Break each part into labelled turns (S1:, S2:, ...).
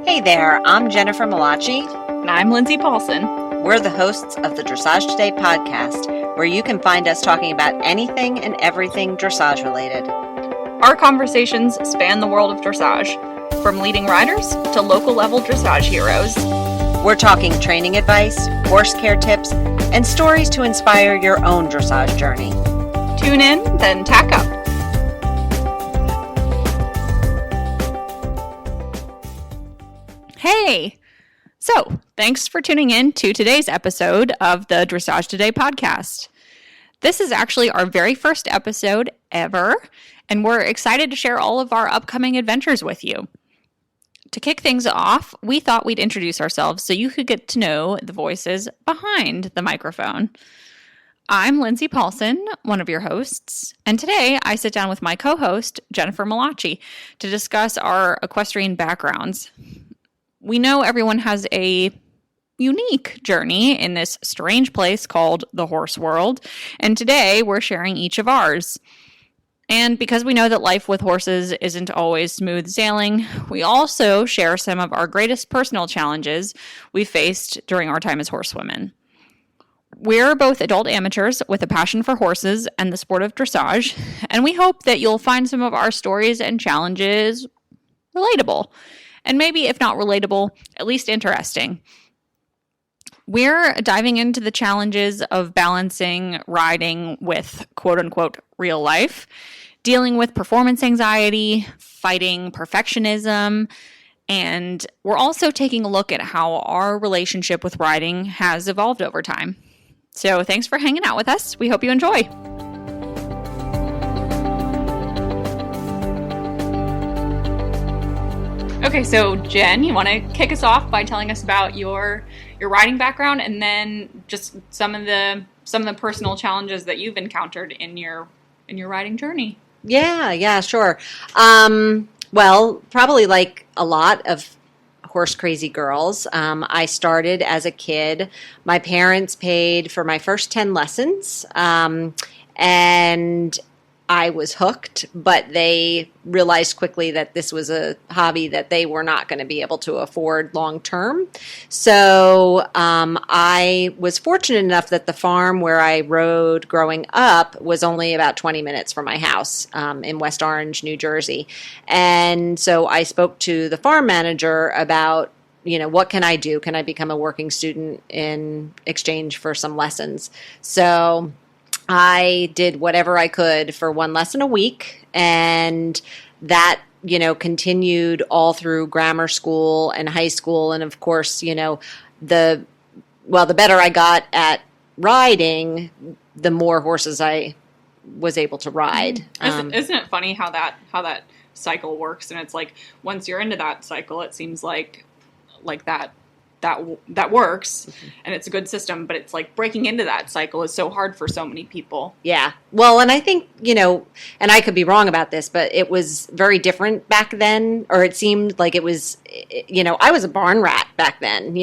S1: Hey there, I'm Jennifer Malachi.
S2: And I'm Lindsay Paulsen.
S1: We're the hosts of the Dressage Today podcast, where you can find us talking about anything and everything dressage related.
S2: Our conversations span the world of dressage, from leading riders to local level dressage heroes.
S1: We're talking training advice, horse care tips, and stories to inspire your own dressage journey.
S2: Tune in, then tack up. Hey! So, thanks for tuning in to today's episode of the Dressage Today podcast. This is actually our very first episode ever, and we're excited to share all of our upcoming adventures with you. To kick things off, we thought we'd introduce ourselves so you could get to know the voices behind the microphone. I'm Lindsay Paulsen, one of your hosts, and today I sit down with my co-host, Jennifer Malachi, to discuss our equestrian backgrounds. We know everyone has a unique journey in this strange place called the horse world, and today we're sharing each of ours. And because we know that life with horses isn't always smooth sailing, we also share some of our greatest personal challenges we faced during our time as horsewomen. We're both adult amateurs with a passion for horses and the sport of dressage, and we hope that you'll find some of our stories and challenges relatable. And maybe, if not relatable, at least interesting. We're diving into the challenges of balancing riding with quote-unquote real life, dealing with performance anxiety, fighting perfectionism, and we're also taking a look at how our relationship with riding has evolved over time. So thanks for hanging out with us. We hope you enjoy. Okay, so Jen, you want to kick us off by telling us about your riding background, and then just some of the personal challenges that you've encountered in your riding journey.
S1: Yeah, sure. Well, probably like a lot of horse crazy girls. I started as a kid. My parents paid for my first 10 lessons, and I was hooked, but they realized quickly that this was a hobby that they were not going to be able to afford long term. So I was fortunate enough that the farm where I rode growing up was only about 20 minutes from my house in West Orange, New Jersey. And so I spoke to the farm manager about, what can I do? Can I become a working student in exchange for some lessons? So I did whatever I could for one lesson a week, and that, continued all through grammar school and high school. And of course, the better I got at riding, the more horses I was able to ride.
S2: Isn't it funny how that cycle works? And it's like, once you're into that cycle, it seems like that works, and it's a good system, but it's like breaking into that cycle is so hard for so many people. Yeah. Well,
S1: and I think, and I could be wrong about this, but it was very different back then, or it seemed like it was, I was a barn rat back then.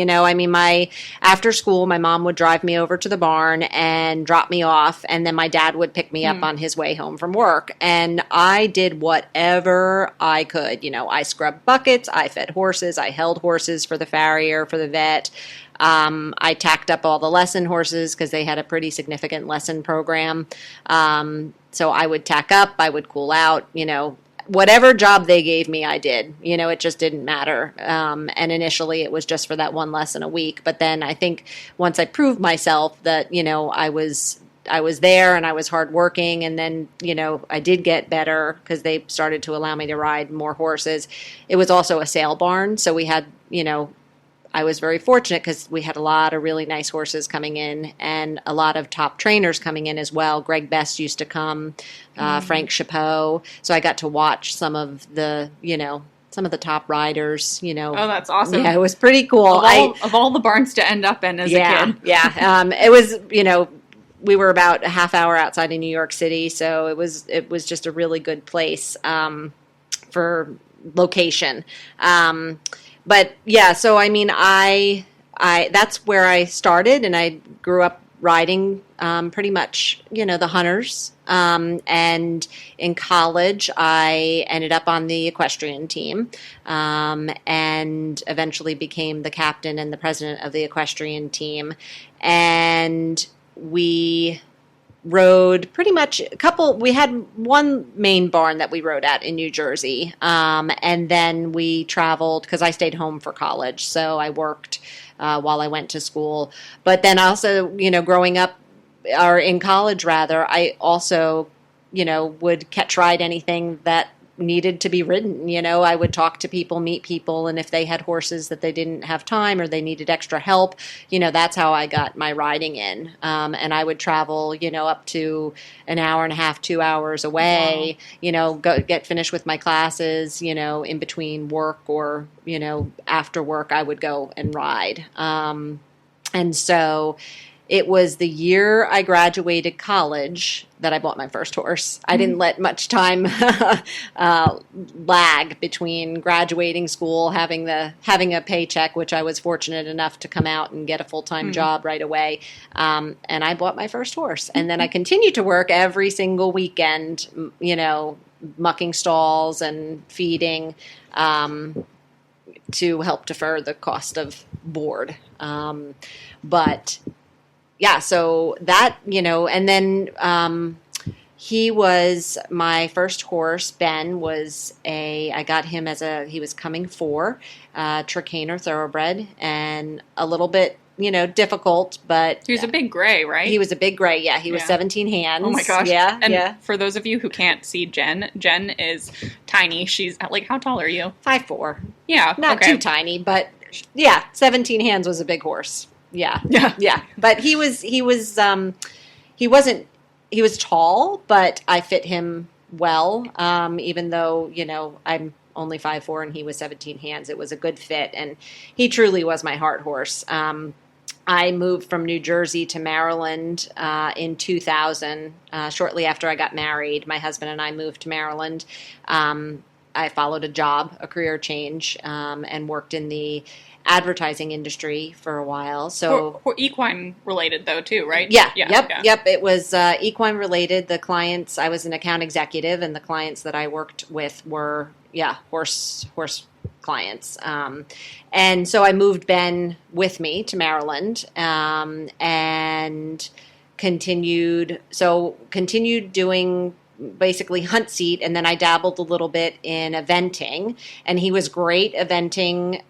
S1: After school, my mom would drive me over to the barn and drop me off, and then my dad would pick me up on his way home from work, and I did whatever I could. I scrubbed buckets, I fed horses, I held horses for the farrier, for the vet. I tacked up all the lesson horses because they had a pretty significant lesson program. So I would tack up, I would cool out, whatever job they gave me, I did. It just didn't matter. And initially it was just for that one lesson a week. But then I think once I proved myself that, I was there and I was hardworking, and then, I did get better because they started to allow me to ride more horses. It was also a sale barn. So we had, I was very fortunate because we had a lot of really nice horses coming in and a lot of top trainers coming in as well. Greg Best used to come, Frank Chapeau. So I got to watch some of the top riders,
S2: Oh, that's awesome.
S1: Yeah, it was pretty cool.
S2: Of all the barns to end up in as a kid.
S1: Yeah. It was, we were about a half hour outside of New York City. So it was just a really good place for location. But yeah, so I that's where I started, and I grew up riding pretty much, the hunters. And in college, I ended up on the equestrian team and eventually became the captain and the president of the equestrian team. And we rode pretty much we had one main barn that we rode at in New Jersey. And then we traveled because I stayed home for college. So I worked while I went to school. But then also, growing up or in college rather, I also, would catch ride anything that needed to be ridden. I would talk to people, meet people, and if they had horses that they didn't have time or they needed extra help, that's how I got my riding in. And I would travel, up to an hour and a half, 2 hours away, go get finished with my classes, in between work or, after work, I would go and ride. And so it was the year I graduated college that I bought my first horse. I didn't let much time lag between graduating school, having a paycheck, which I was fortunate enough to come out and get a full-time job right away. And I bought my first horse. And then I continued to work every single weekend, mucking stalls and feeding to help defer the cost of board. But yeah, so that, and then he was my first horse. Ben I got him he was coming for Trakehner thoroughbred, and a little bit, difficult, but
S2: he was a big gray, right?
S1: He was a big gray. Yeah. He was 17 hands.
S2: Oh my gosh.
S1: Yeah.
S2: And for those of you who can't see Jen is tiny. She's like, how tall are you?
S1: 5'4".
S2: Yeah.
S1: Not too tiny, but yeah, 17 hands was a big horse. Yeah. But he was tall, but I fit him well. Even though, I'm only 5'4" and he was 17 hands, it was a good fit. And he truly was my heart horse. I moved from New Jersey to Maryland in 2000. Shortly after I got married, my husband and I moved to Maryland. I followed a career change, and worked in the advertising industry for a while. So
S2: for equine related though too, right?
S1: Yeah. Yep. It was equine related. The clients, I was an account executive, and the clients that I worked with were horse clients. And so I moved Ben with me to Maryland, and continued doing basically hunt seat, and then I dabbled a little bit in eventing, and he was great eventing.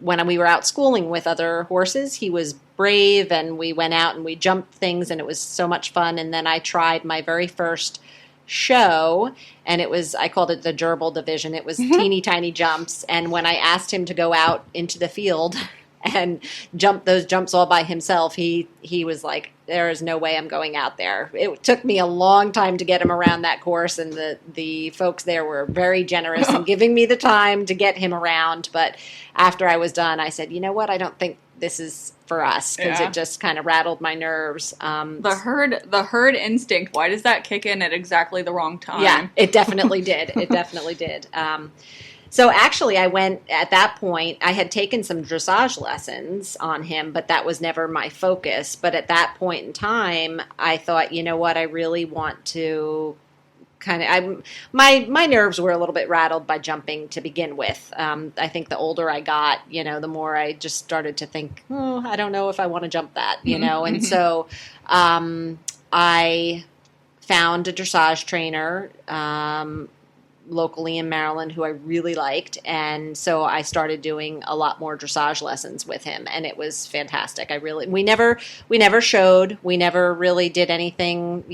S1: When we were out schooling with other horses, he was brave, and we went out and we jumped things, and it was so much fun. And then I tried my very first show, and I called it the gerbil division. It was teeny tiny jumps. And when I asked him to go out into the field and jump those jumps all by himself, he was like, there is no way I'm going out there. It took me a long time to get him around that course, and the folks there were very generous in giving me the time to get him around. But after I was done, I said, you know what, I don't think this is for us, because it just kind of rattled my nerves.
S2: The herd instinct, why does that kick in at exactly the wrong time?
S1: Yeah, it definitely did. It definitely did. So actually, at that point, I had taken some dressage lessons on him, but that was never my focus. But at that point in time, I thought, you know what, I really want to my nerves were a little bit rattled by jumping to begin with. I think the older I got, the more I just started to think, I don't know if I want to jump that, And so I found a dressage trainer locally in Maryland who I really liked, and so I started doing a lot more dressage lessons with him, and it was fantastic. We never showed, we never really did anything,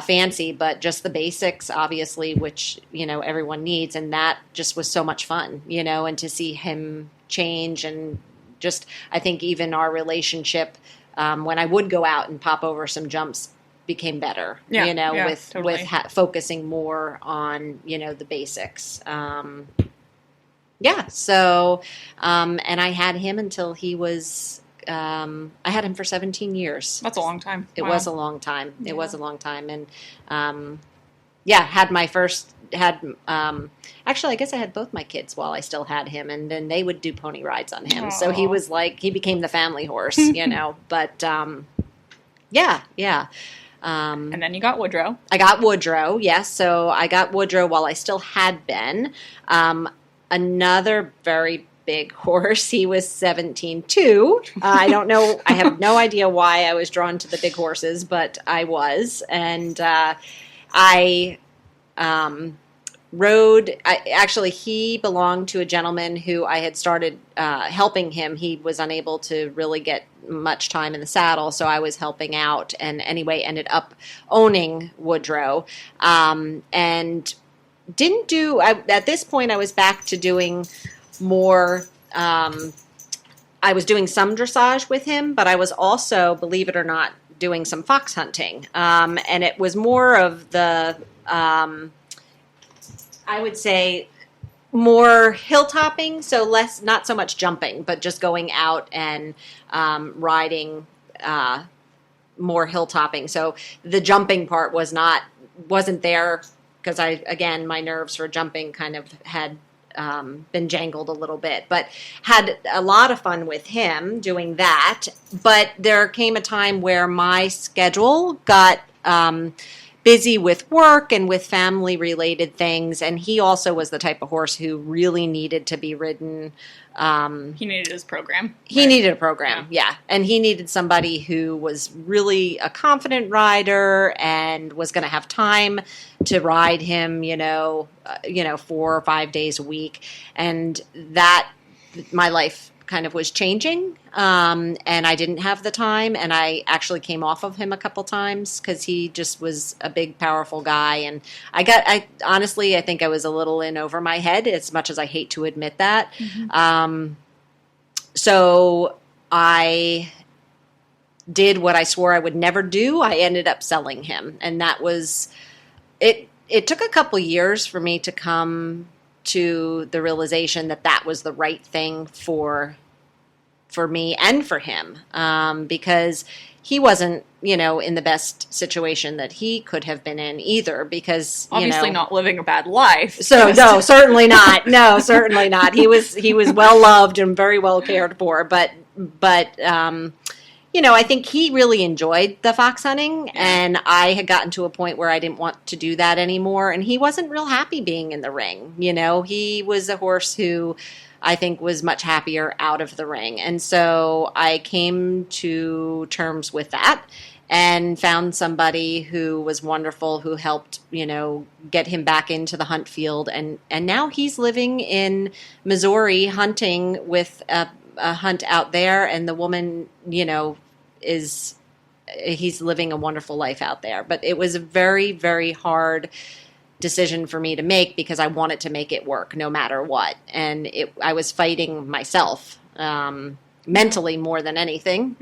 S1: fancy, but just the basics, obviously, which, everyone needs, and that just was so much fun, and to see him change, and just, I think even our relationship, when I would go out and pop over some jumps, became better, with focusing more on, the basics. So, and I had him until he was, I had him for 17 years.
S2: That's a long time.
S1: It was a long time. It was a long time. And, had my first, actually, I guess I had both my kids while I still had him, and then they would do pony rides on him.
S2: Aww.
S1: So he was like, he became the family horse, you know, but, yeah.
S2: And then you got Woodrow.
S1: I got Woodrow, yes. So I got Woodrow while I still had Ben. Another very big horse. He was 17 too. I don't know. I have no idea why I was drawn to the big horses, but I was. And I rode. Actually, he belonged to a gentleman who I had started helping him. He was unable to really get much time in the saddle, so I was helping out, and anyway ended up owning Woodrow, and didn't do at this point I was back to doing more. I was doing some dressage with him, but I was also, believe it or not, doing some fox hunting, and it was more of the I would say more hilltopping, so less, not so much jumping, but just going out and riding more hilltopping. So the jumping part wasn't there because again, my nerves for jumping kind of had been jangled a little bit, but had a lot of fun with him doing that. But there came a time where my schedule got busy with work and with family related things, and he also was the type of horse who really needed to be ridden.
S2: He needed his program.
S1: He needed a program, yeah. And he needed somebody who was really a confident rider and was going to have time to ride him, 4 or 5 days a week. And that, my life kind of was changing, and I didn't have the time, and I actually came off of him a couple times because he just was a big, powerful guy, and I honestly, I think I was a little in over my head, as much as I hate to admit that. Mm-hmm. So I did what I swore I would never do. I ended up selling him, and that was it. It took a couple years for me to come to the realization that was the right thing for me and for him, because he wasn't, in the best situation that he could have been in either, because
S2: obviously not living a bad life.
S1: So no, certainly not. No, certainly not. He was well loved and very well cared for, but I think he really enjoyed the fox hunting, and I had gotten to a point where I didn't want to do that anymore, and he wasn't real happy being in the ring. He was a horse who I think was much happier out of the ring, and so I came to terms with that and found somebody who was wonderful, who helped, get him back into the hunt field, and now he's living in Missouri hunting with a hunt out there, and the woman, he's living a wonderful life out there. But it was a very, very hard decision for me to make because I wanted to make it work no matter what. And I was fighting myself mentally more than anything,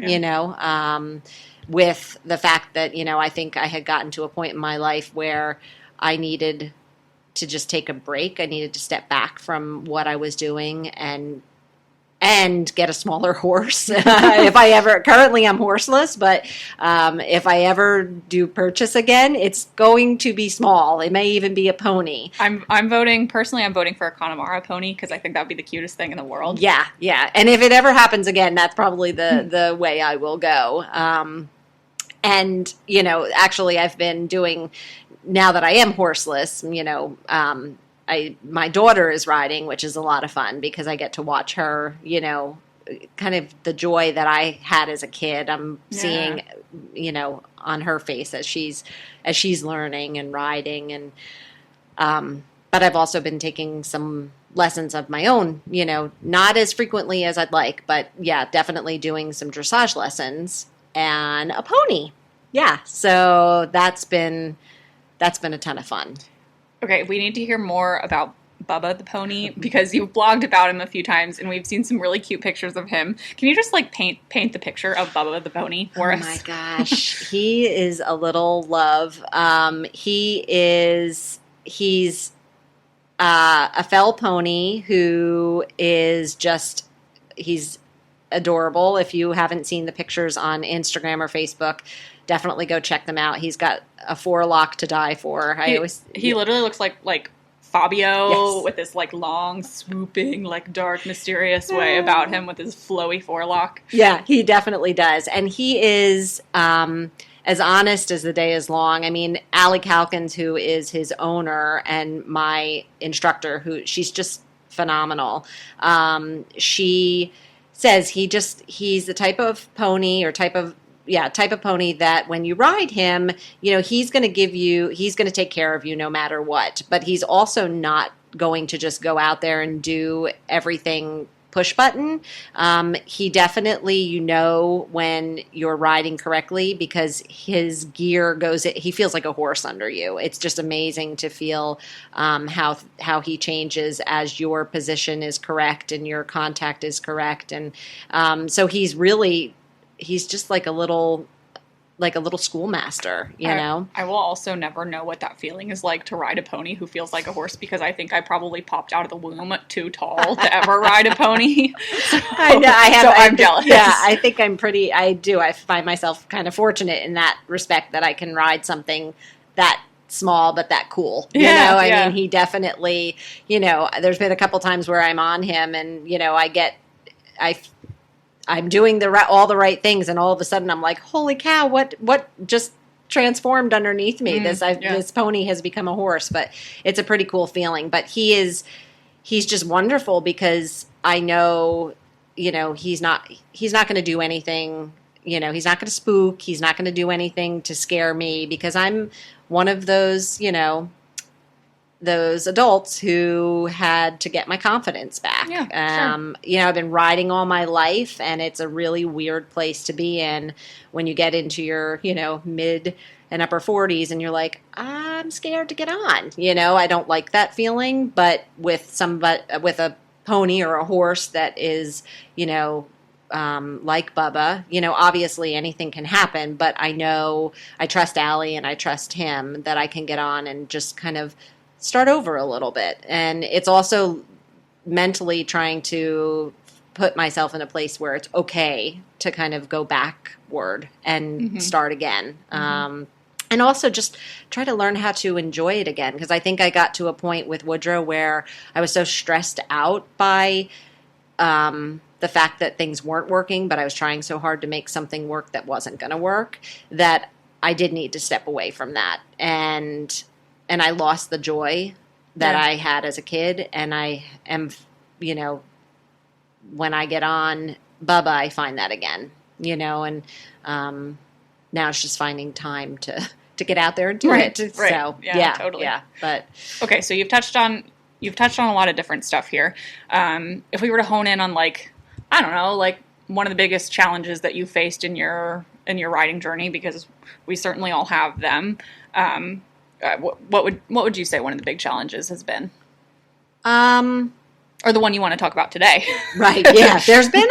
S1: with the fact that, I think I had gotten to a point in my life where I needed to just take a break. I needed to step back from what I was doing and get a smaller horse. If I ever, currently I'm horseless, but if I ever do purchase again, it's going to be small. It may even be a pony.
S2: I'm voting for a Connemara pony because I think that would be the cutest thing in the world.
S1: Yeah. And if it ever happens again, that's probably the way I will go. And, actually I've been doing, now that I am horseless, my daughter is riding, which is a lot of fun because I get to watch her, kind of the joy that I had as a kid. I'm seeing, on her face as she's learning and riding. And, but I've also been taking some lessons of my own, not as frequently as I'd like, but yeah, definitely doing some dressage lessons and a pony. Yeah. So that's been a ton of fun.
S2: Okay, we need to hear more about Bubba the pony because you've blogged about him a few times and we've seen some really cute pictures of him. Can you just paint the picture of Bubba the pony for us?
S1: Oh my gosh, he is a little love. He's a fell pony who is just, he's adorable. If you haven't seen the pictures on Instagram or Facebook, definitely go check them out. He's got a forelock to die for.
S2: He literally looks like Fabio,
S1: Yes.
S2: with this like long, swooping, like dark, mysterious way about him with his flowy forelock.
S1: Yeah, he definitely does. And he is as honest as the day is long. I mean, Allie Calkins, who is his owner and my instructor, she's just phenomenal. She says he's the type of pony that when you ride him, he's going to take care of you no matter what. But he's also not going to just go out there and do everything push button. He definitely, when you're riding correctly, because his gear he feels like a horse under you. It's just amazing to feel how he changes as your position is correct and your contact is correct. And so he's just like a little schoolmaster,
S2: I will also never know what that feeling is like to ride a pony who feels like a horse, because I think I probably popped out of the womb too tall to ever ride a pony. So,
S1: I know.
S2: I'm jealous.
S1: Yeah, I think I find myself kind of fortunate in that respect that I can ride something that small but that cool. I mean, he definitely, there's been a couple times where I'm on him and, I'm doing all the right things, and all of a sudden I'm like, holy cow, what just transformed underneath me? This pony has become a horse. But it's a pretty cool feeling. But he's just wonderful, because I know, he's not going to do anything, he's not going to spook, he's not going to do anything to scare me, because I'm one of those, those adults who had to get my confidence back.
S2: Yeah, sure.
S1: I've been riding all my life, and it's a really weird place to be in when you get into your, mid and upper 40s and you're like, I'm scared to get on. I don't like that feeling, but with a pony or a horse that is, like Bubba, obviously anything can happen, but I know I trust Allie and I trust him that I can get on and just kind of start over a little bit. And it's also mentally trying to put myself in a place where it's okay to kind of go backward and start again. And also just try to learn how to enjoy it again. Because I think I got to a point with Woodrow where I was so stressed out by the fact that things weren't working, but I was trying so hard to make something work that wasn't going to work, that I did need to step away from that. And I lost the joy that I had as a kid. And I am, when I get on Bubba, I find that again, and now it's just finding time to get out there and do it.
S2: Right.
S1: So,
S2: Totally.
S1: Yeah. But
S2: okay, so you've touched on a lot of different stuff here. If we were to hone in on one of the biggest challenges that you faced in your riding journey, because we certainly all have them, what would you say one of the big challenges has been? Or the one you want to talk about today?
S1: Right. Yeah. There has been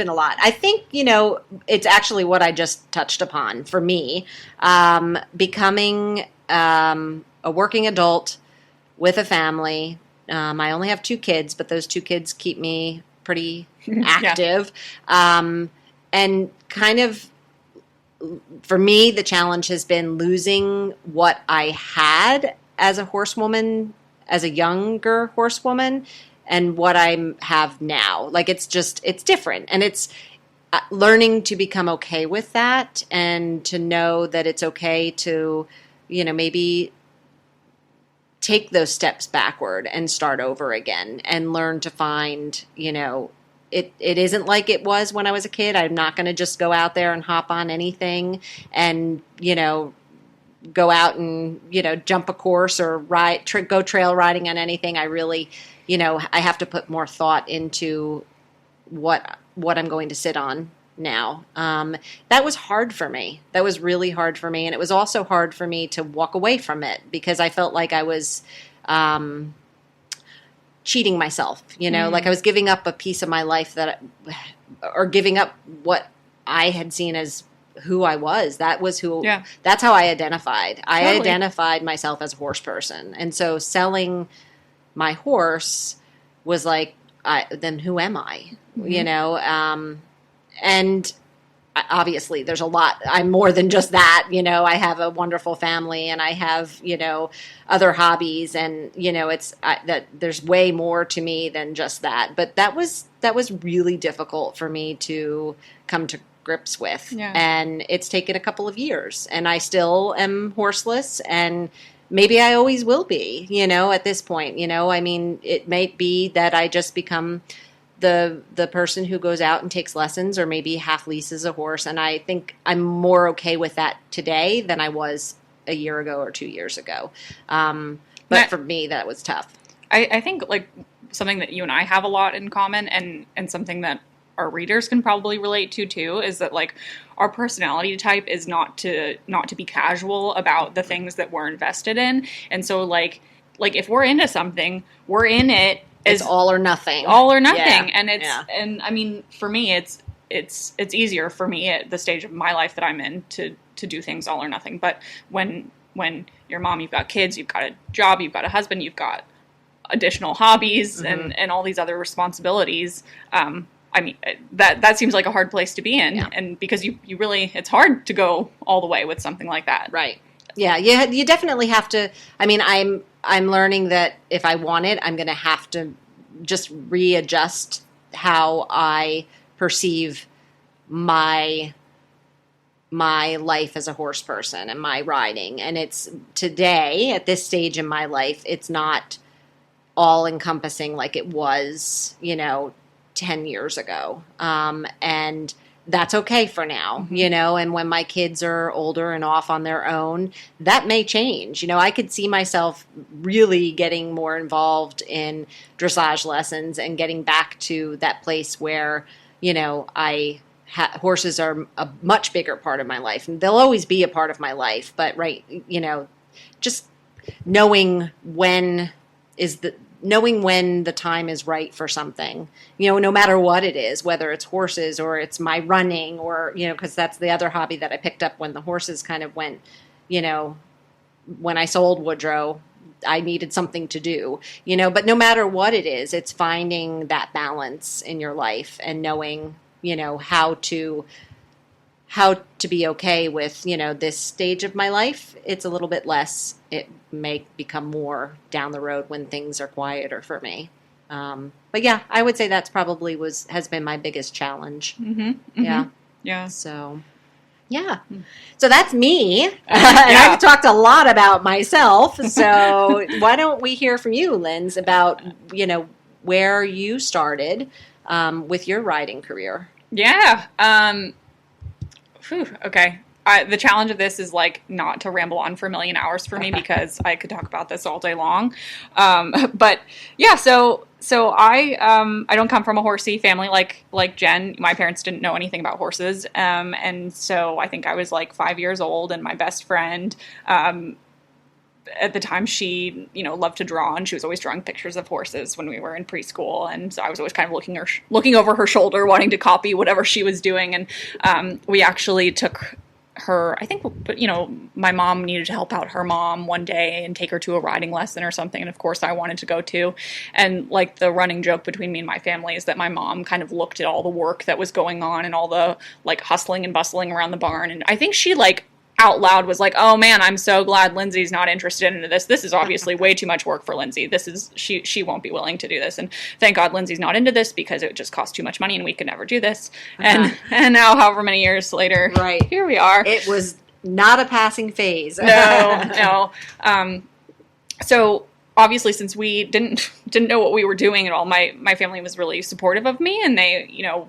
S1: a lot. I think, it's actually what I just touched upon for me, becoming a working adult with a family. I only have 2 kids, but those 2 kids keep me pretty active. And kind of, for me, the challenge has been losing what I had as a horsewoman, as a younger horsewoman, and what I have now. Like, it's different. And it's learning to become okay with that, and to know that it's okay to, maybe take those steps backward and start over again, and learn to find, it isn't like it was when I was a kid. I'm not going to just go out there and hop on anything and, go out and, jump a course or go trail riding on anything. I really, I have to put more thought into what I'm going to sit on now. That was hard for me. That was really hard for me. And it was also hard for me to walk away from it, because I felt like I was cheating myself, like I was giving up a piece of my life or giving up what I had seen as who I was. That's how I identified. I identified myself as a horse person. And so selling my horse was like, then who am I? you know, and obviously there's a lot. I'm more than just that, you know. I have a wonderful family, and I have, you know, other hobbies, and, you know, that there's way more to me than just that. But that was really difficult for me to come to grips with.
S2: Yeah.
S1: And it's taken a couple of years, and I still am horseless, and maybe I always will be, you know, at this point. You know, I mean, it may be that I just become the person who goes out and takes lessons, or maybe half leases a horse. And I think I'm more okay with that today than I was a year ago or 2 years ago. But for me, that was tough.
S2: I think like something that you and I have a lot in common, and something that our readers can probably relate to too, is that like our personality type is not to be casual about the things that we're invested in. And so like if we're into something, we're in it.
S1: It's all or nothing.
S2: Yeah. And I mean, for me, it's easier for me at the stage of my life that I'm in to do things all or nothing. But when you're a mom, you've got kids, you've got a job, you've got a husband, you've got additional hobbies and all these other responsibilities. I mean, that seems like a hard place to be in. Yeah. And because you really, it's hard to go all the way with something like that.
S1: Right. Yeah. You definitely have to. I mean, I'm learning that if I want it, I'm going to have to just readjust how I perceive my life as a horse person and my riding. And it's today, at this stage in my life, it's not all encompassing like it was, you know, 10 years ago. And that's okay for now, you know, and when my kids are older and off on their own, that may change. You know, I could see myself really getting more involved in dressage lessons and getting back to that place where, you know, horses are a much bigger part of my life, and they'll always be a part of my life. But you know, just knowing when the time is right for something, you know, no matter what it is, whether it's horses or it's my running, or, you know, because that's the other hobby that I picked up when the horses kind of went, you know, when I sold Woodrow, I needed something to do, you know. But no matter what it is, it's finding that balance in your life and knowing, you know, how to be okay with, you know, this stage of my life. It's a little bit less. It may become more down the road when things are quieter for me. But yeah, I would say that's probably has been my biggest challenge. Yeah. So, yeah. So that's me. And I've talked a lot about myself. So why don't we hear from you, Linz, about, you know, where you started with your riding career?
S2: Yeah. Okay. The challenge of this is like not to ramble on for a million hours for me, because I could talk about this all day long. But yeah, so I don't come from a horsey family like Jen. My parents didn't know anything about horses. And so I think I was like 5 years old, and my best friend, at the time, she, you know, loved to draw, and she was always drawing pictures of horses when we were in preschool. And so I was always kind of looking over her shoulder, wanting to copy whatever she was doing. And we actually took her, I think, you know, my mom needed to help out her mom one day and take her to a riding lesson or something. And of course I wanted to go too. And like the running joke between me and my family is that my mom kind of looked at all the work that was going on and all the like hustling and bustling around the barn. And I think she like out loud was like, oh man, I'm so glad Lindsay's not interested in this. This is obviously way too much work for Lindsay. She won't be willing to do this. And thank God Lindsay's not into this, because it would just cost too much money and we could never do this. And now, however many years later,
S1: right,
S2: here we are.
S1: It was not a passing phase.
S2: No. So obviously, since we didn't know what we were doing at all, my family was really supportive of me, and they, you know,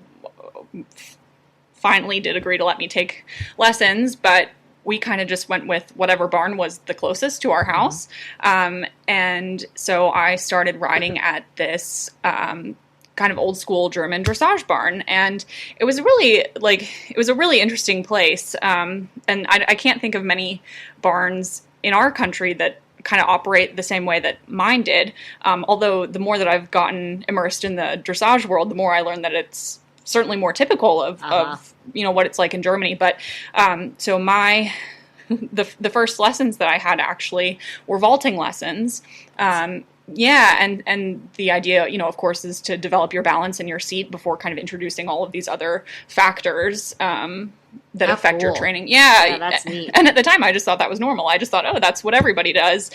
S2: finally did agree to let me take lessons, but we kind of just went with whatever barn was the closest to our house. And so I started riding at this kind of old school German dressage barn. And it was a really interesting place. And I can't think of many barns in our country that kind of operate the same way that mine did. Although the more that I've gotten immersed in the dressage world, the more I learned that it's certainly more typical of you know, what it's like in Germany. But so the first lessons that I had actually were vaulting lessons, Yeah, and the idea, of course, is to develop your balance in your seat before kind of introducing all of these other factors that affect your training.
S1: Yeah, that's neat.
S2: And at the time, I just thought that was normal. I just thought, oh, that's what everybody does.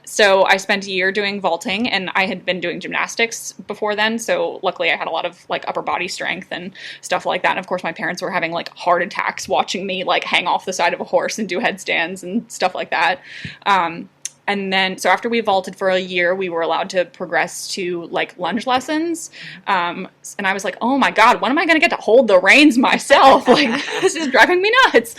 S2: So I spent a year doing vaulting, and I had been doing gymnastics before then. So luckily, I had a lot of like upper body strength and stuff like that. And of course, my parents were having like heart attacks watching me like hang off the side of a horse and do headstands and stuff like that. And then, so after we vaulted for a year, we were allowed to progress to like lunge lessons. And I was like, oh my God, when am I going to get to hold the reins myself? Like, this is driving me nuts.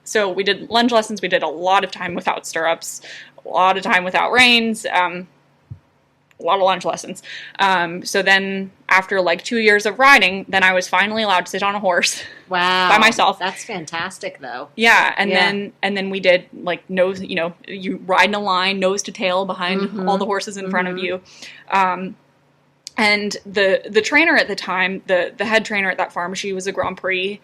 S2: So we did lunge lessons. We did a lot of time without stirrups, a lot of time without reins, a lot of lunge lessons. So then after like 2 years of riding, then I was finally allowed to sit on a horse.
S1: Wow.
S2: By myself.
S1: That's fantastic though.
S2: Yeah. And then we did like nose, you ride in a line, nose to tail behind all the horses in front of you. And the trainer at the time, the head trainer at that farm, she was a Grand Prix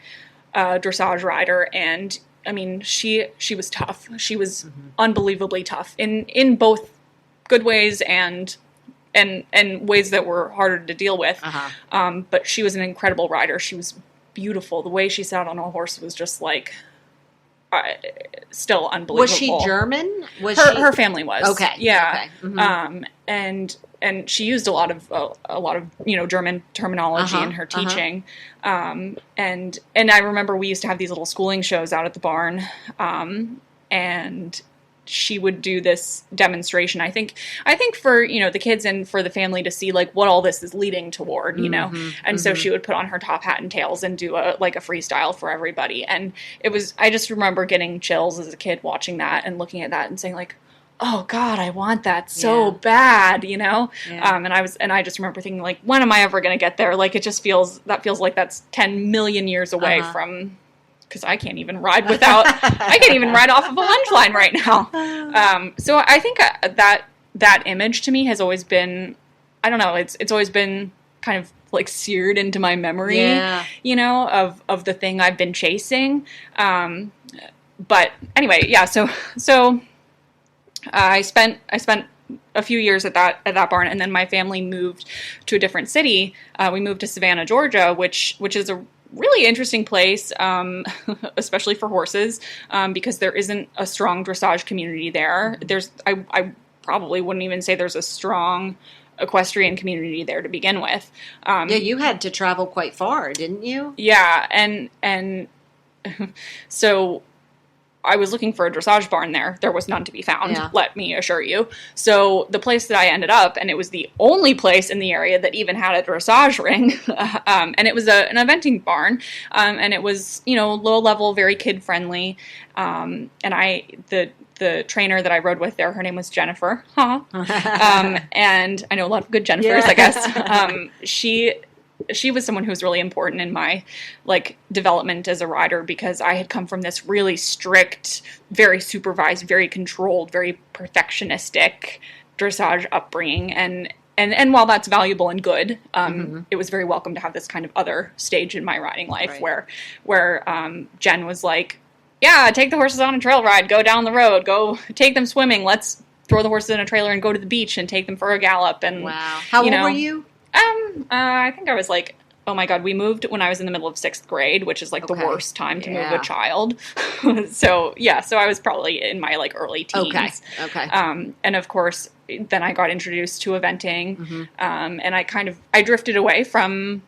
S2: dressage rider, and I mean, she was tough. She was unbelievably tough in both good ways and ways that were harder to deal with. But she was an incredible rider. She was beautiful. The way she sat on a horse was just like still unbelievable.
S1: Was she German?
S2: Her family was.
S1: Okay.
S2: Yeah.
S1: Okay.
S2: And she used a lot of German terminology in her teaching. And I remember we used to have these little schooling shows out at the barn. And she would do this demonstration. I think for, the kids and for the family to see like what all this is leading toward, and so she would put on her top hat and tails and do a freestyle for everybody. And I just remember getting chills as a kid watching that and looking at that and saying like, oh God, I want that so bad, Yeah. And I just remember thinking like, when am I ever going to get there? Like, it feels like that's 10 million years away from, because I can't even ride I can't even ride off of a lunge line right now. So I think that image to me has always been, I don't know, it's always been kind of like seared into my memory, of the thing I've been chasing. But anyway, yeah, so I spent a few years at that barn, and then my family moved to a different city. We moved to Savannah, Georgia, which is a really interesting place, especially for horses, because there isn't a strong dressage community there. I probably wouldn't even say there's a strong equestrian community there to begin with.
S1: You had to travel quite far, didn't you?
S2: Yeah, and so I was looking for a dressage barn there. There was none to be found, let me assure you. So the place that I ended up, and it was the only place in the area that even had a dressage ring, and it was an eventing barn, and it was, low level, very kid friendly. And the trainer that I rode with there, her name was Jennifer. And I know a lot of good Jennifers, I guess. She was someone who was really important in my development as a rider, because I had come from this really strict, very supervised, very controlled, very perfectionistic dressage upbringing. And while that's valuable and good, it was very welcome to have this kind of other stage in my riding life where Jen was like, yeah, take the horses on a trail ride, go down the road, go take them swimming. Let's throw the horses in a trailer and go to the beach and take them for a gallop. And
S1: wow. How old were you?
S2: I think I was like, oh my God, we moved when I was in the middle of 6th grade, which is the worst time to move a child. So I was probably in my early teens.
S1: Okay.
S2: And of course, then I got introduced to eventing, and I drifted away from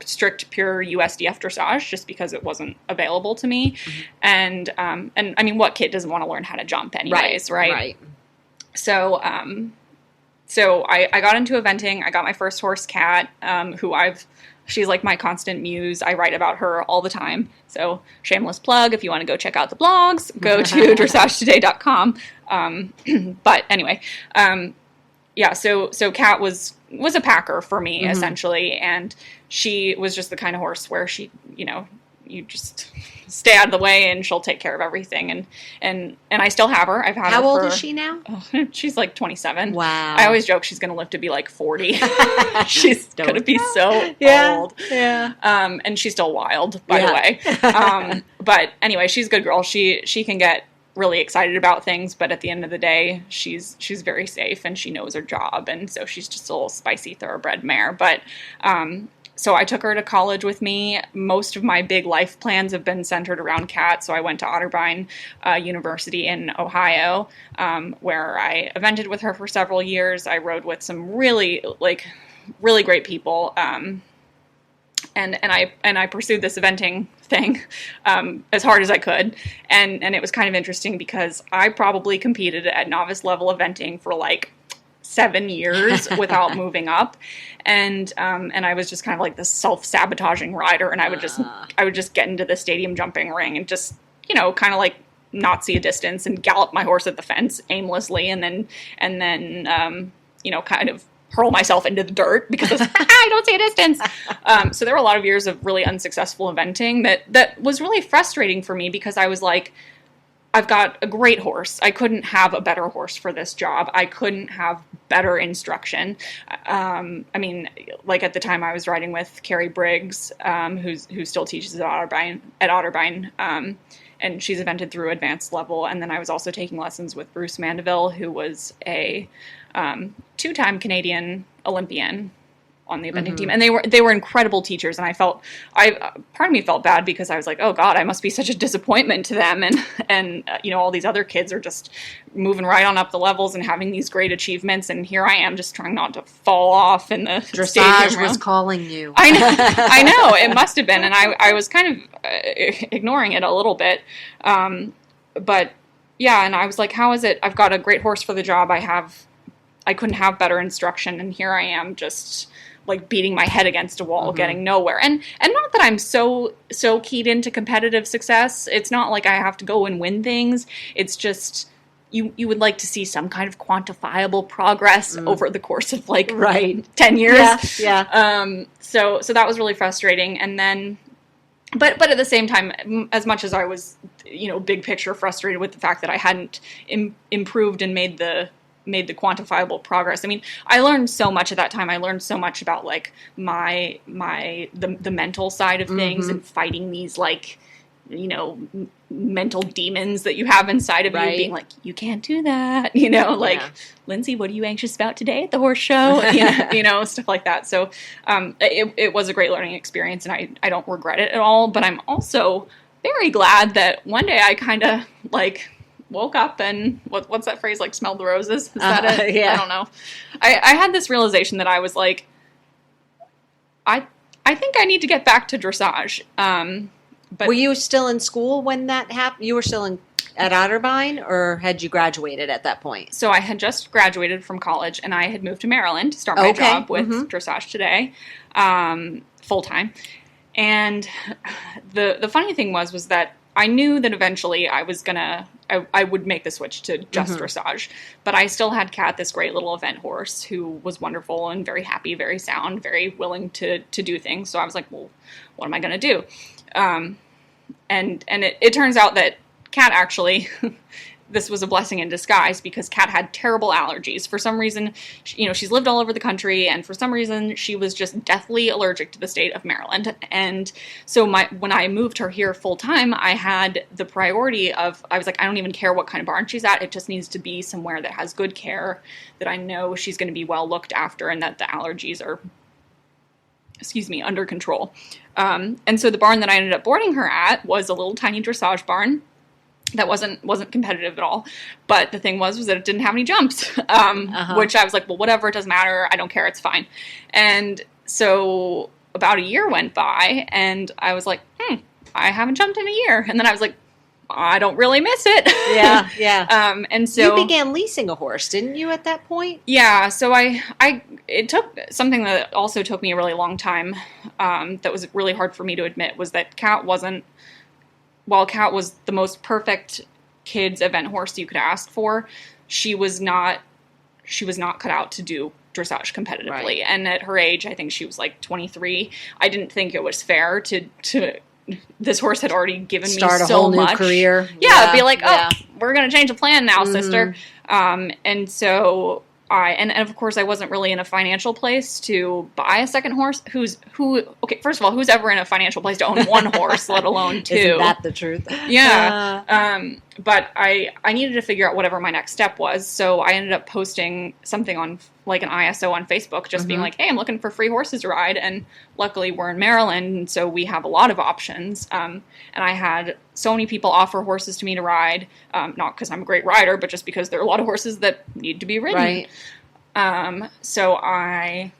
S2: strict pure USDF dressage just because it wasn't available to me. And I mean, what kid doesn't want to learn how to jump anyways, right? So I got into eventing. I got my first horse, Kat, she's like my constant muse. I write about her all the time. So shameless plug, if you want to go check out the blogs, go to dressagetoday.com. But anyway, so Kat was a packer for me, essentially. And she was just the kind of horse where she, you just stay out of the way and she'll take care of everything. And I still have her. I've had her.
S1: How old is she now?
S2: She's 27.
S1: Wow.
S2: I always joke she's going to live to be 40. She's going to be so old.
S1: Yeah.
S2: And she's still wild, by the way. But anyway, she's a good girl. She can get really excited about things, but at the end of the day, she's very safe and she knows her job. And so she's just a little spicy thoroughbred mare. But, so I took her to college with me. Most of my big life plans have been centered around Kat. So I went to Otterbein University in Ohio, where I evented with her for several years. I rode with some really great people. And I pursued this eventing thing as hard as I could. And it was kind of interesting because I probably competed at novice level eventing for 7 years without moving up. And I was just kind of like this self-sabotaging rider. And I would just get into the stadium jumping ring and just, kind of not see a distance and gallop my horse at the fence aimlessly. And then kind of hurl myself into the dirt because I don't see a distance. So there were a lot of years of really unsuccessful eventing that was really frustrating for me because I was like, I've got a great horse. I couldn't have a better horse for this job. I couldn't have better instruction. At the time I was riding with Carrie Briggs, who still teaches at Otterbein, and she's evented through advanced level. And then I was also taking lessons with Bruce Mandeville, who was a 2-time Canadian Olympian on the eventing team. And they were incredible teachers. And part of me felt bad because I was like, oh God, I must be such a disappointment to them. And all these other kids are just moving right on up the levels and having these great achievements. And here I am just trying not to fall off in the
S1: Dressage was calling you.
S2: I know it must have been. And I was kind of ignoring it a little bit. But yeah. And I was like, how is it? I've got a great horse for the job. I couldn't have better instruction. And here I am just beating my head against a wall, getting nowhere. And not that I'm so keyed into competitive success. It's not like I have to go and win things. It's just you would like to see some kind of quantifiable progress over the course of 10 years.
S1: Yeah.
S2: So that was really frustrating. And then, but at the same time, as much as I was, big picture frustrated with the fact that I hadn't improved and made the quantifiable progress. I mean, I learned so much at that time. I learned so much about the mental side of things and fighting these mental demons that you have inside of you, being like, you can't do that, Lindsay, what are you anxious about today at the horse show? Stuff like that. So it was a great learning experience, and I don't regret it at all. But I'm also very glad that one day I kind of woke up and what's that phrase, smelled the roses? Is that it?
S1: Yeah.
S2: I don't know. I had this realization that I was like, I think I need to get back to dressage. But
S1: were you still in school when that happened? You were still at Otterbein, or had you graduated at that point?
S2: So I had just graduated from college, and I had moved to Maryland to start my job with Dressage Today, full time. And the funny thing was that I knew that eventually I would make the switch to just dressage, but I still had Kat, this great little event horse who was wonderful and very happy, very sound, very willing to do things. So I was like, well, what am I going to do? And it turns out that Kat actually, this was a blessing in disguise because Kat had terrible allergies. For some reason, she's lived all over the country, and for some reason, she was just deathly allergic to the state of Maryland. And so when I moved her here full time, I had the priority of, I was like, I don't even care what kind of barn she's at. It just needs to be somewhere that has good care, that I know she's going to be well looked after, and that the allergies are, under control. And so the barn that I ended up boarding her at was a little tiny dressage barn that wasn't competitive at all. But the thing was that it didn't have any jumps, which I was like, well, whatever, it doesn't matter. I don't care. It's fine. And so about a year went by, and I was like, I haven't jumped in a year. And then I was like, I don't really miss it.
S1: Yeah.
S2: And so
S1: you began leasing a horse, didn't you, at that point?
S2: Yeah. So it took something that also took me a really long time, that was really hard for me to admit, was that while Kat was the most perfect kids event horse you could ask for, she was not cut out to do dressage competitively. Right. And at her age, I think she was 23. I didn't think it was fair to this horse had already given me so much.
S1: Start a whole new career.
S2: Yeah, be like, we're going to change the plan now, sister. And so and of course I wasn't really in a financial place to buy a second horse. Okay, first of all, who's ever in a financial place to own one horse, let alone two?
S1: Isn't that the truth?
S2: Yeah. but I needed to figure out whatever my next step was. So I ended up posting something on like an ISO on Facebook, just being like, hey, I'm looking for free horses to ride. And luckily we're in Maryland, and so we have a lot of options. And I had so many people offer horses to me to ride, not because I'm a great rider, but just because there are a lot of horses that need to be ridden.
S1: Right.
S2: So I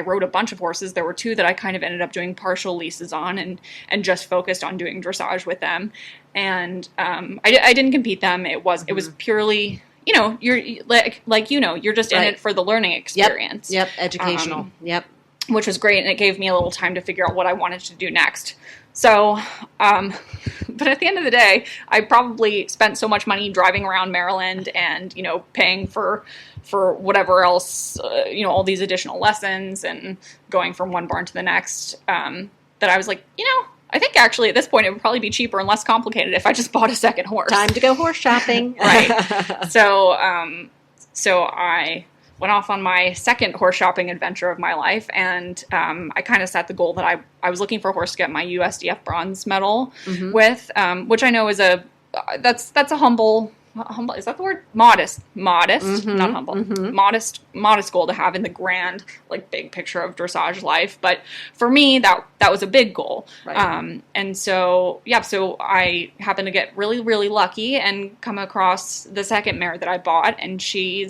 S2: rode a bunch of horses. There were 2 that I kind of ended up doing partial leases on and just focused on doing dressage with them. And I didn't compete them. It was purely, you're you're just in it for the learning experience.
S1: Yep. Educational.
S2: Which was great, and it gave me a little time to figure out what I wanted to do next. So, but at the end of the day, I probably spent so much money driving around Maryland and, paying for whatever else, all these additional lessons and going from one barn to the next, that I was like, I think actually at this point it would probably be cheaper and less complicated if I just bought a second horse.
S1: Time to go horse shopping.
S2: Right. So I went off on my second horse shopping adventure of my life, and I kind of set the goal that I was looking for a horse to get my USDF bronze medal with, which I know is that's a humble, is that the word? Modest, not humble, modest goal to have in the grand, like, big picture of dressage life. But for me, that was a big goal. Right. And so I happened to get really, really lucky and come across the second mare that I bought, and she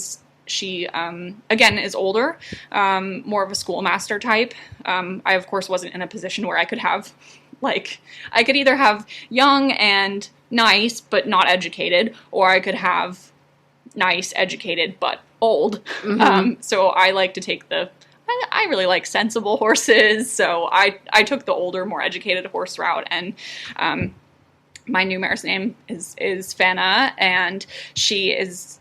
S2: again is older, more of a schoolmaster type. I of course wasn't in a position where I could have, I could either have young and nice but not educated, or I could have nice, educated but old. So I like to take I really like sensible horses, so I took the older, more educated horse route. And my new mare's name is Fenna, and she's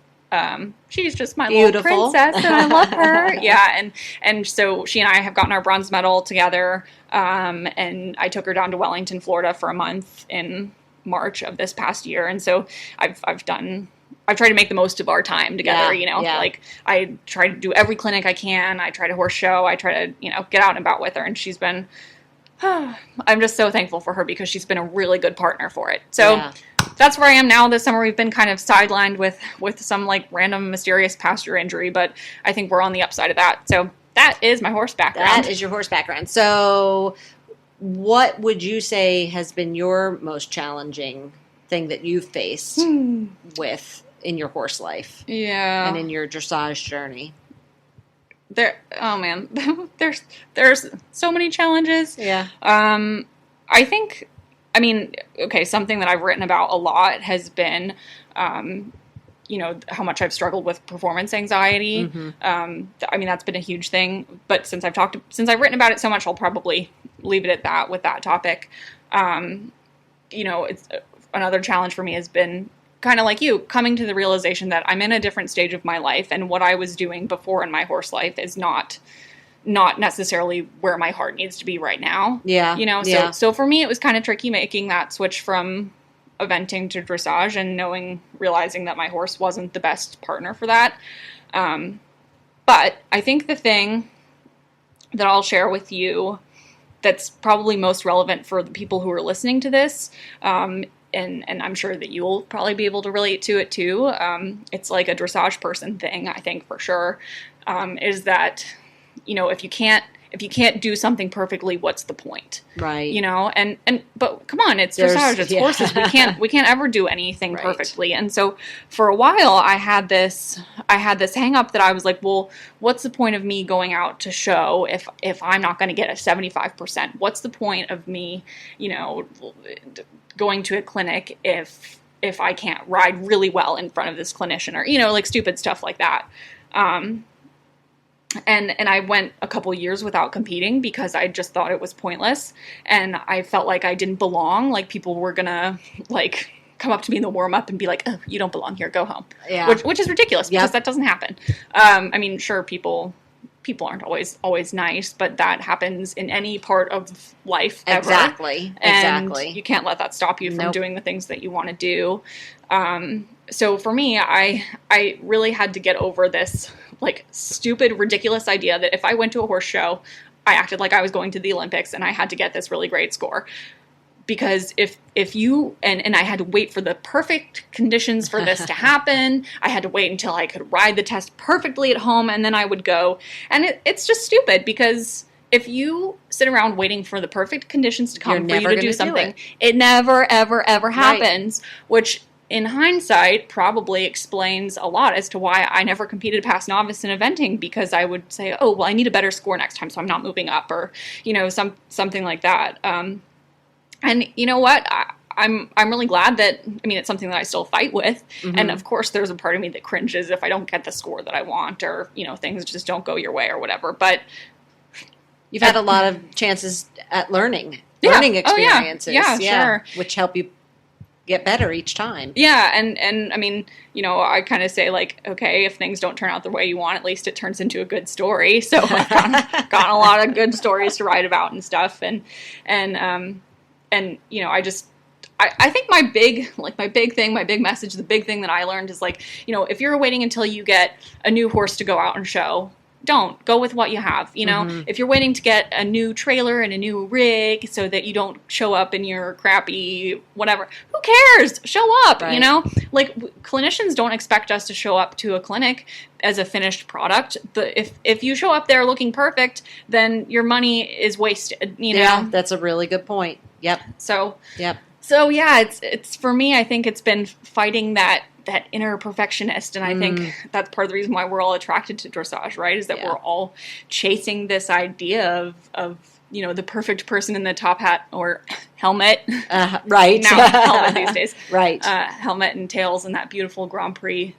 S2: just my little princess, and I love her. Yeah, and so she and I have gotten our bronze medal together, and I took her down to Wellington, Florida for a month in March of this past year, and so I've tried to make the most of our time together. Like, I try to do every clinic I can. I try to horse show. I try to get out and about with her, and she's been. I'm just so thankful for her because she's been a really good partner for it. So. Yeah. That's where I am now. This summer we've been kind of sidelined with some random mysterious pasture injury, but I think we're on the upside of that. So that is my horse background.
S1: That is your horse background. So what would you say has been your most challenging thing that you've faced with in your horse life? Yeah. And in your dressage journey?
S2: There's so many challenges. Yeah. I think... something that I've written about a lot has been, how much I've struggled with performance anxiety. That's been a huge thing. But since I've written about it so much, I'll probably leave it at that with that topic. It's another challenge for me has been kind of like you, coming to the realization that I'm in a different stage of my life, and what I was doing before in my horse life is not necessarily where my heart needs to be right now. Yeah. So for me, it was kind of tricky making that switch from eventing to dressage and realizing that my horse wasn't the best partner for that. But I think the thing that I'll share with you that's probably most relevant for the people who are listening to this, and I'm sure that you'll probably be able to relate to it too. It's like a dressage person thing, I think, for sure, is that, if you can't do something perfectly, what's the point? Right. But come on, it's dressage, it's horses. We can't ever do anything perfectly. And so for a while I had this hang up that I was like, well, what's the point of me going out to show if I'm not going to get a 75%? What's the point of me, going to a clinic if I can't ride really well in front of this clinician, or, stupid stuff like that. And I went a couple years without competing because I just thought it was pointless. And I felt like I didn't belong. Like, people were going to, come up to me in the warm-up and be like, oh, you don't belong here, go home. Yeah. Which is ridiculous because that doesn't happen. Sure, people aren't always nice, but that happens in any part of life ever. Exactly. You can't let that stop you from doing the things that you want to do. So for me, I really had to get over this stupid, ridiculous idea that if I went to a horse show, I acted like I was going to the Olympics and I had to get this really great score. because if you, and I had to wait for the perfect conditions for this to happen. I had to wait until I could ride the test perfectly at home, and then I would go. And it's just stupid, because if you sit around waiting for the perfect conditions to come for you to do something, it never, ever, ever happens, which in hindsight probably explains a lot as to why I never competed past novice in eventing, because I would say, oh, well, I need a better score next time, so I'm not moving up, or, something like that. And you know what? I'm really glad that, it's something that I still fight with. Mm-hmm. And of course, there's a part of me that cringes if I don't get the score that I want, or, things just don't go your way or whatever. But
S1: you've had a lot of chances at learning experiences.
S2: Yeah, sure.
S1: Which help you get better each time.
S2: Yeah. And I kind of say, like, okay, if things don't turn out the way you want, at least it turns into a good story. So I've gotten a lot of good stories to write about and stuff. And I think my big message, the big thing that I learned is, like, if you're waiting until you get a new horse to go out and show, don't go with what you have. Mm-hmm. If you're waiting to get a new trailer and a new rig so that you don't show up in your crappy whatever, who cares? Show up, right. Like, clinicians don't expect us to show up to a clinic as a finished product. If you show up there looking perfect, then your money is wasted,
S1: Yeah, that's a really good point. Yep.
S2: So yeah, it's for me, I think it's been fighting that inner perfectionist, and I think that's part of the reason why we're all attracted to dressage, right? Is that we're all chasing this idea of the perfect person in the top hat or helmet.
S1: Right.
S2: Now helmet these days.
S1: Right.
S2: Helmet and tails and that beautiful Grand Prix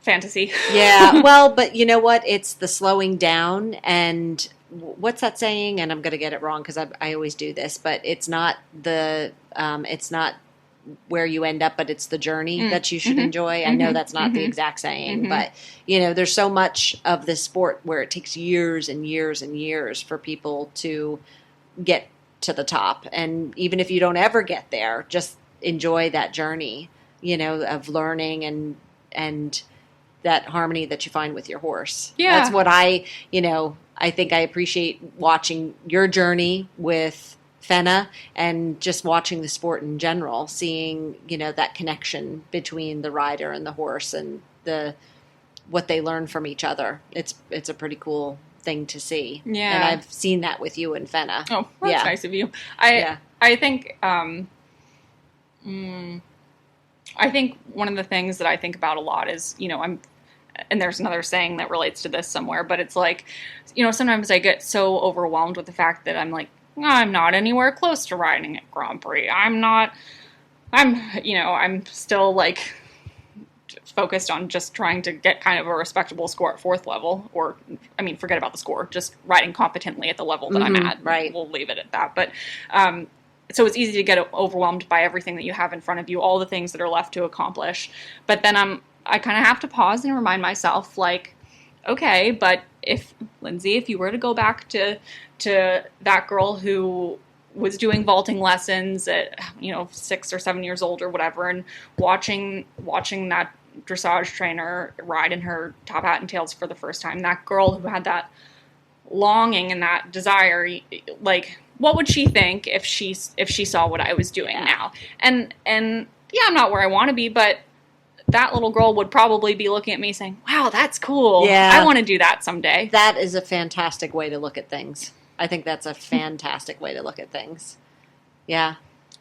S2: fantasy.
S1: Yeah. Well, but you know what? It's the slowing down, and what's that saying? And I'm going to get it wrong because I always do this, but it's not where you end up, but it's the journey that you should enjoy. I know that's not the exact saying, but there's so much of this sport where it takes years and years and years for people to get to the top. And even if you don't ever get there, just enjoy that journey, of learning and that harmony that you find with your horse.
S2: Yeah.
S1: That's what I think I appreciate watching your journey with Fenna, and just watching the sport in general, seeing, that connection between the rider and the horse, and what they learn from each other. It's a pretty cool thing to see.
S2: Yeah.
S1: And I've seen that with you and Fenna.
S2: Oh, that's nice of you. I think I think one of the things that I think about a lot is, and there's another saying that relates to this somewhere, but it's like, sometimes I get so overwhelmed with the fact that I'm like, I'm not anywhere close to riding at Grand Prix. I'm still, like, focused on just trying to get kind of a respectable score at fourth level, or, forget about the score, just riding competently at the level that I'm at.
S1: Right.
S2: We'll leave it at that. But, so it's easy to get overwhelmed by everything that you have in front of you, all the things that are left to accomplish. But then I kind of have to pause and remind myself, like, okay, but if you were to go back to that girl who was doing vaulting lessons at 6 or 7 years old or whatever, and watching that dressage trainer ride in her top hat and tails for the first time, that girl who had that longing and that desire, like, what would she think if she saw what I was doing now? And yeah, I'm not where I want to be, but that little girl would probably be looking at me saying, wow, that's cool.
S1: Yeah.
S2: I want to do that someday.
S1: That is a fantastic way to look at things. I think that's a fantastic way to look at things. Yeah.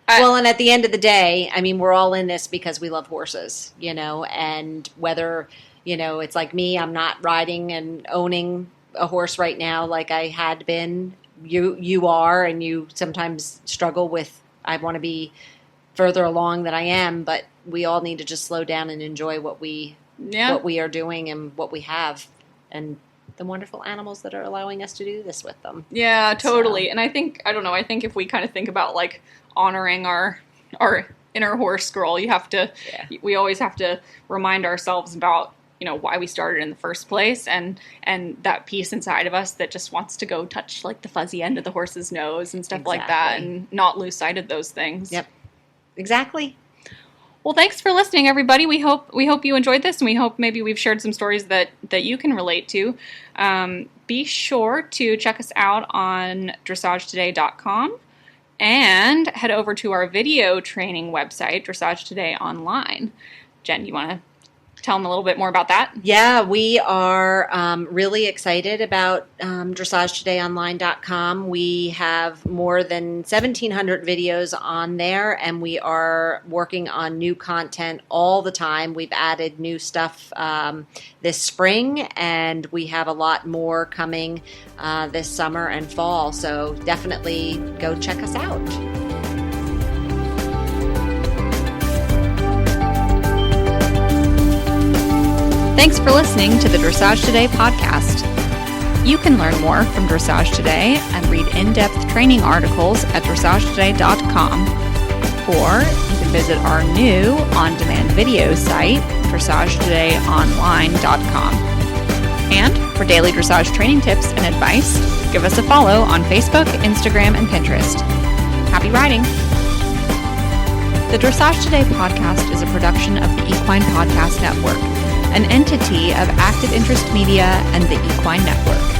S1: Well, and at the end of the day, we're all in this because we love horses, and whether, it's like me, I'm not riding and owning a horse right now like I had been. You are, and you sometimes struggle with, I want to be further along than I am, but we all need to just slow down and enjoy what we are doing and what we have, and the wonderful animals that are allowing us to do this with them.
S2: Yeah, totally. So. And I think if we kind of think about, like, honoring our inner horse girl, we always have to remind ourselves about, why we started in the first place, and that piece inside of us that just wants to go touch, like, the fuzzy end of the horse's nose and stuff like that, and not lose sight of those things.
S1: Yep. Exactly.
S2: Well, thanks for listening, everybody. We hope you enjoyed this, and we hope maybe we've shared some stories that you can relate to. Be sure to check us out on dressagetoday.com. and head over to our video training website, Dressage Today Online. Jen, you want to tell them a little bit more about that?
S1: Yeah, we are really excited about DressageTodayOnline.com. We have more than 1,700 videos on there, and we are working on new content all the time. We've added new stuff this spring, and we have a lot more coming this summer and fall, so definitely go check us out.
S2: Thanks for listening to the Dressage Today podcast. You can learn more from Dressage Today and read in-depth training articles at dressagetoday.com, or you can visit our new on-demand video site, dressagetodayonline.com. And for daily dressage training tips and advice, give us a follow on Facebook, Instagram, and Pinterest. Happy riding! The Dressage Today podcast is a production of the Equine Podcast Network, an entity of Active Interest Media and the Equine Network.